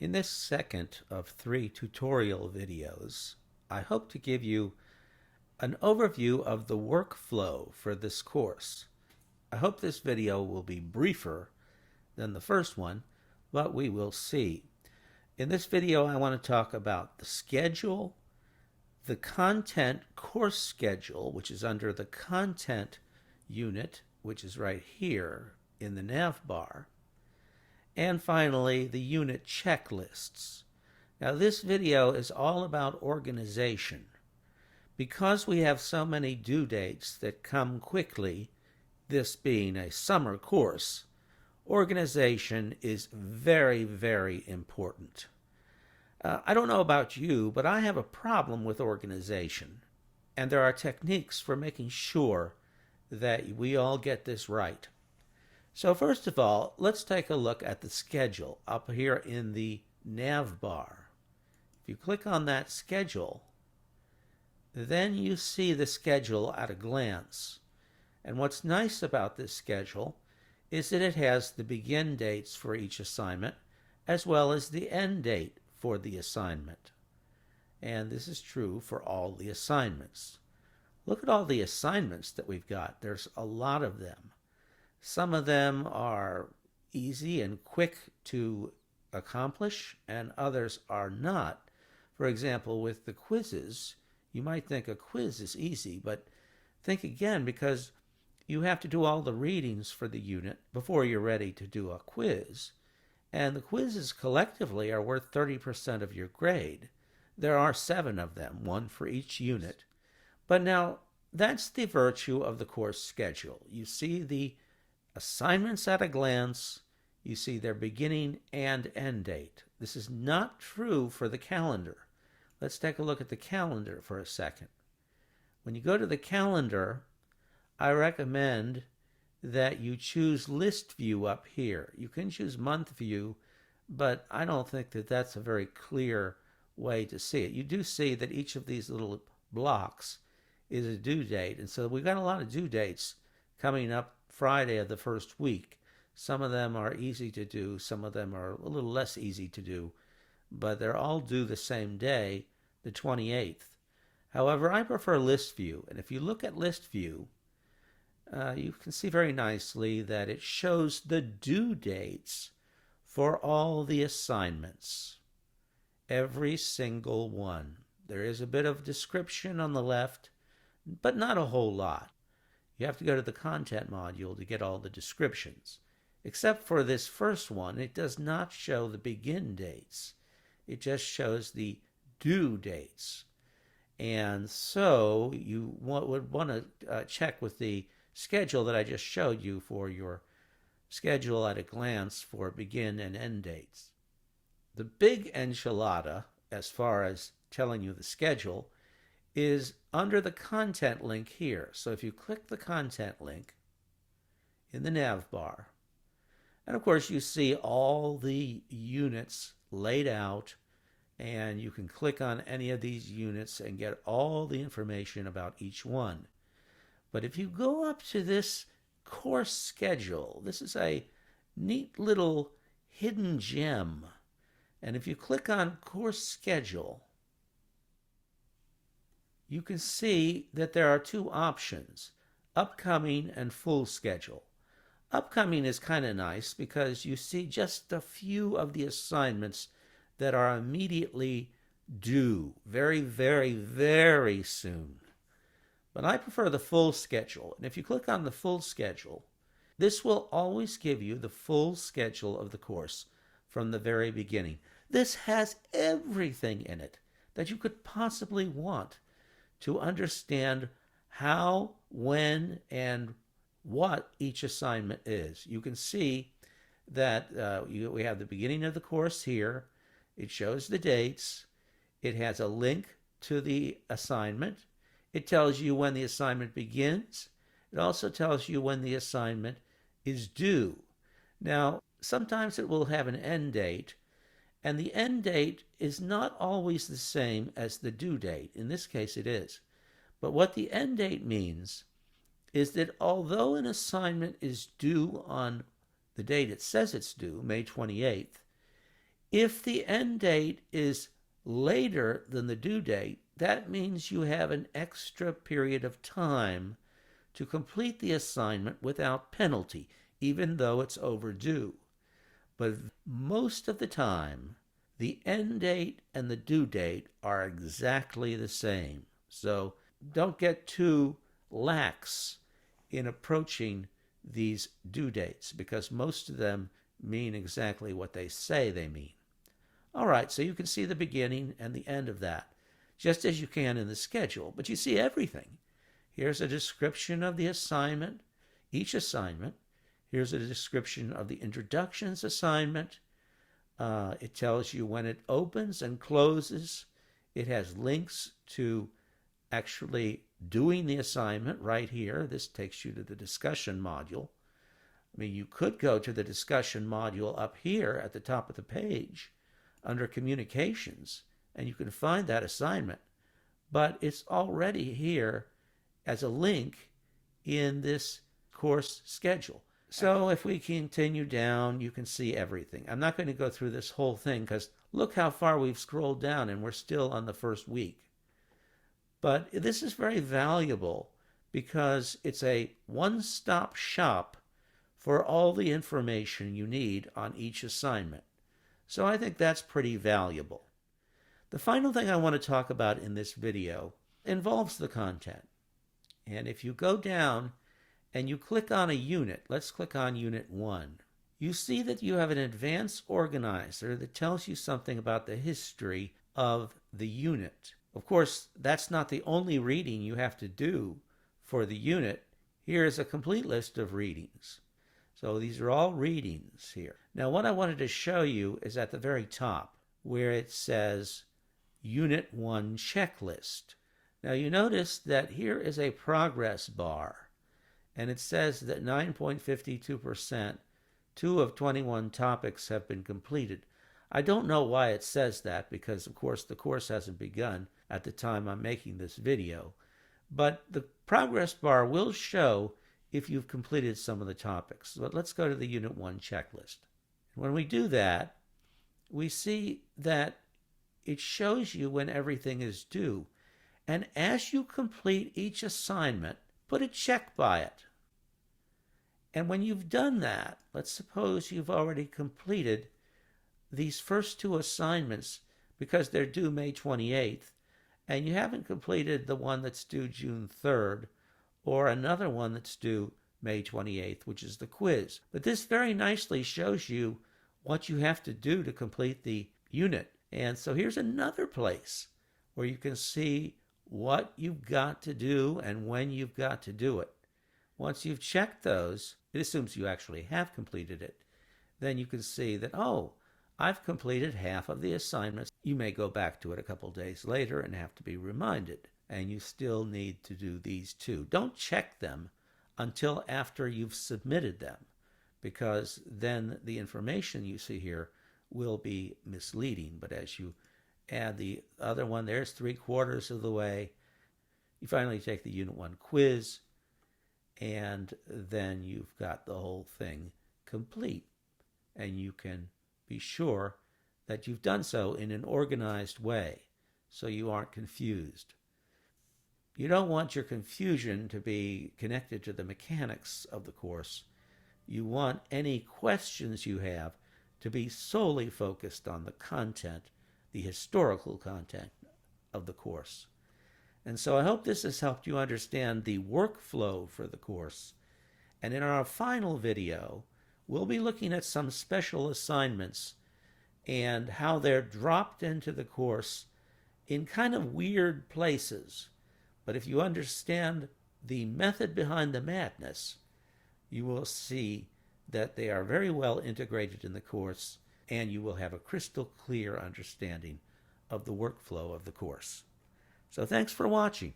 In this second of 3 tutorial videos, I hope to give you an overview of the workflow for this course. I hope this video will be briefer than the first one, but we will see. In this video, I want to talk about the schedule, the content course schedule, which is under the content unit, which is right here in the Navbar, and finally the unit checklists. Now this video is all about organization. Because we have so many due dates that come quickly, this being a summer course, organization is very, very important. I don't know about you, but I have a problem with organization, and there are techniques for making sure that we all get this right. So first of all, let's take a look at the schedule up here in the Navbar. If you click on that schedule, then you see the schedule at a glance. And what's nice about this schedule is that it has the begin dates for each assignment as well as the end date for the assignment. And this is true for all the assignments. Look at all the assignments that we've got. There's a lot of them. Some of them are easy and quick to accomplish, and others are not. For example, with the quizzes, you might think a quiz is easy, but think again, because you have to do all the readings for the unit before you're ready to do a quiz. And the quizzes collectively are worth 30% of your grade. There are 7 of them, 1 for each unit. But now, that's the virtue of the course schedule. You see the assignments at a glance, you see their beginning and end date. This is not true for the calendar. Let's take a look at the calendar for a second. When you go to the calendar, I recommend that you choose list view up here. You can choose month view, but I don't think that that's a very clear way to see it. You do see that each of these little blocks is a due date, and so we've got a lot of due dates coming up Friday of the first week. Some of them are easy to do, some of them are a little less easy to do, but they're all due the same day, the 28th. However, I prefer list view, and if you look at list view, you can see very nicely that it shows the due dates for all the assignments, every single one. There is a bit of description on the left, but not a whole lot. You have to go to the content module to get all the descriptions. Except for this first one, it does not show the begin dates. It just shows the due dates. And so you would want to check with the schedule that I just showed you for your schedule at a glance for begin and end dates. The big enchilada, as far as telling you the schedule, is under the content link here. So if you click the content link in the Navbar, and of course you see all the units laid out, and you can click on any of these units and get all the information about each one. But if you go up to this course schedule, this is a neat little hidden gem. And if you click on course schedule, you can see that there are 2 options, upcoming and full schedule. Upcoming is kind of nice because you see just a few of the assignments that are immediately due, very, very, very soon. But I prefer the full schedule. And if you click on the full schedule, this will always give you the full schedule of the course from the very beginning. This has everything in it that you could possibly want to understand how, when, and what each assignment is. You can see that we have the beginning of the course here. It shows the dates. It has a link to the assignment. It tells you when the assignment begins. It also tells you when the assignment is due. Now, sometimes it will have an end date, and the end date is not always the same as the due date. In this case, it is. But what the end date means is that although an assignment is due on the date it says it's due, May 28th, If the end date is later than the due date, that means you have an extra period of time to complete the assignment without penalty, even though it's overdue. But most of the time, the end date and the due date are exactly the same. So don't get too lax in approaching these due dates, because most of them mean exactly what they say they mean. All right, so you can see the beginning and the end of that, just as you can in the schedule, but you see everything. Here's a description of the assignment, each assignment. Here's a description of the introductions assignment. It tells you when it opens and closes. It has links to actually doing the assignment right here. This takes you to the discussion module. I mean, you could go to the discussion module up here at the top of the page under communications, and you can find that assignment. But it's already here as a link in this course schedule. So if we continue down, you can see everything. I'm not going to go through this whole thing because look how far we've scrolled down and we're still on the first week. But this is very valuable because it's a one-stop shop for all the information you need on each assignment. So I think that's pretty valuable. The final thing I want to talk about in this video involves the content. And if you go down and you click on a unit, let's click on Unit 1, you see that you have an advanced organizer that tells you something about the history of the unit. Of course, that's not the only reading you have to do for the unit. Here is a complete list of readings. So these are all readings here. Now what I wanted to show you is at the very top where it says Unit 1 Checklist. Now you notice that here is a progress bar, and it says that 9.52%, 2 of 21 topics have been completed. I don't know why it says that because, of course, the course hasn't begun at the time I'm making this video. But the progress bar will show if you've completed some of the topics. But let's go to the Unit 1 checklist. When we do that, we see that it shows you when everything is due. And as you complete each assignment, put a check by it. And when you've done that, let's suppose you've already completed these first 2 assignments because they're due May 28th, and you haven't completed the one that's due June 3rd, or another one that's due May 28th, which is the quiz. But this very nicely shows you what you have to do to complete the unit. And so here's another place where you can see what you've got to do and when you've got to do it. Once you've checked those, it assumes you actually have completed it. Then you can see that, oh, I've completed half of the assignments. You may go back to it a couple days later and have to be reminded. And you still need to do these 2. Don't check them until after you've submitted them, because then the information you see here will be misleading. But as you add the other one, there's 3/4 of the way. You finally take the Unit 1 quiz, and then you've got the whole thing complete. And you can be sure that you've done so in an organized way so you aren't confused. You don't want your confusion to be connected to the mechanics of the course. You want any questions you have to be solely focused on the content, the historical content of the course. And so I hope this has helped you understand the workflow for the course. And in our final video, we'll be looking at some special assignments and how they're dropped into the course in kind of weird places. But if you understand the method behind the madness, you will see that they are very well integrated in the course, and you will have a crystal clear understanding of the workflow of the course. So thanks for watching.